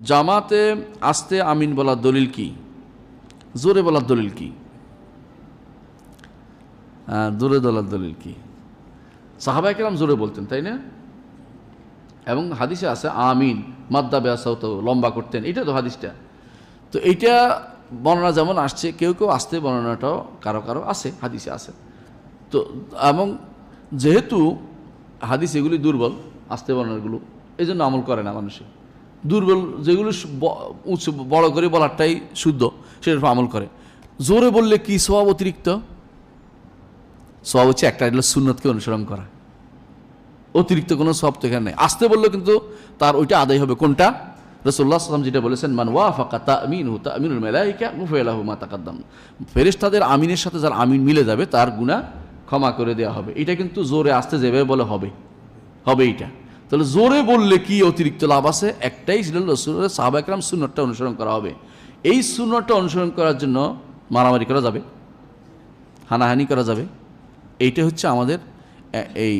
জামাতে আস্তে আমিন বলার দলিল কি? জোরে বলার দলিল কি? জোরে বলার দলিল কি? সাহাবায়ে কেরাম জোরে বলতেন, তাই না? এবং হাদিসে আছে আমিন মাদ্দা বেয়াসাউত, লম্বা করতেন, এটা তো হাদিসটা। তো এইটা বর্ণনা যেমন আসছে, কেউ কেউ আস্তে বর্ণনাটাও কারো কারো আছে, হাদিসে আছে। তো এবং যেহেতু হাদিস এগুলি দুর্বল, আস্তে বর্ণনাগুলো, এই জন্য আমল করে না মানুষে। দুর্বল যেগুলো বড় করে বলারটাই শুদ্ধ, সেটার উপর আমল করে। জোরে বললে কি সওয়াব অতিরিক্ত? সওয়াব হচ্ছে একটা, এটা সুন্নতকে অনুসরণ করা, অতিরিক্ত কোনো সওয়াব তো এখানে নেই। আস্তে বললেও কিন্তু তার ওইটা আদায় হবে। কোনটা? রাসূলুল্লাহ সাল্লাল্লাহু আলাইহি ওয়াসাল্লাম যেটা বলেছেন, মান ওয়াফাকা তামিনহু তামিনুল মালায়েকা গুফিরা লাহু মা তাকাদ্দাম। ফেরেশতাদের আমিনের সাথে যার আমিন মিলে যাবে তার গুনাহ ক্ষমা করে দেওয়া হবে। এটা কিন্তু জোরে আস্তে যেভাবে বলে হবে এইটা। তাহলে জোরে বললে কি অতিরিক্ত লাভ আছে? একটাই, সেটা রাসূলের সাহাবায়ে কেরাম সুন্নতটা অনুসরণ করা হবে। এই সুন্নতটা অনুসরণ করার জন্য মারামারি করা যাবে, হানাহানি করা যাবে। এইটা হচ্ছে আমাদের এই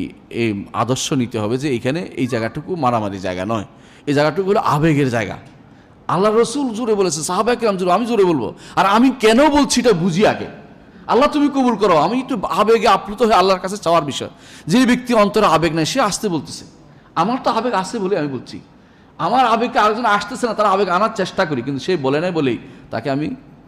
আদর্শ নিতে হবে যে এইখানে এই জায়গাটুকু মারামারি জায়গা নয়, এই জায়গাটুকু হলো আবেগের জায়গা। আল্লাহ রসুল জোরে বলেছে, সাহাবায়ে কেরাম জোরে, আমি জোরে বলবো। আর আমি কেন বলছি এটা বুঝি আগে। আল্লাহ তুমি কবুল করো, আমি একটু আবেগে আপ্লুত হয়ে আল্লাহর কাছে চাওয়ার বিষয়। যে ব্যক্তি অন্তরে আবেগ নাই সে আসতে বলতেছে, আমার তো আবেগ আসে বলে আমি বলছি। আমার আবেগকে আরেকজন আসতেছে না, তার আবেগ আনার চেষ্টা করি, কিন্তু সে বলে নাই বলেই তাকে আমি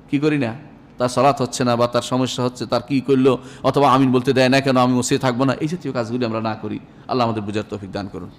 কি করি না, তার সালাত হচ্ছে না বা তার সমস্যা হচ্ছে, তার কি করলো, অথবা আমিন বলতে দেয় না কেন, আমি ওসে থাকবো না, এই জাতীয় কাজগুলি আমরা না করি। আল্লাহ আমাদের বুঝার তৌফিক দান করুন।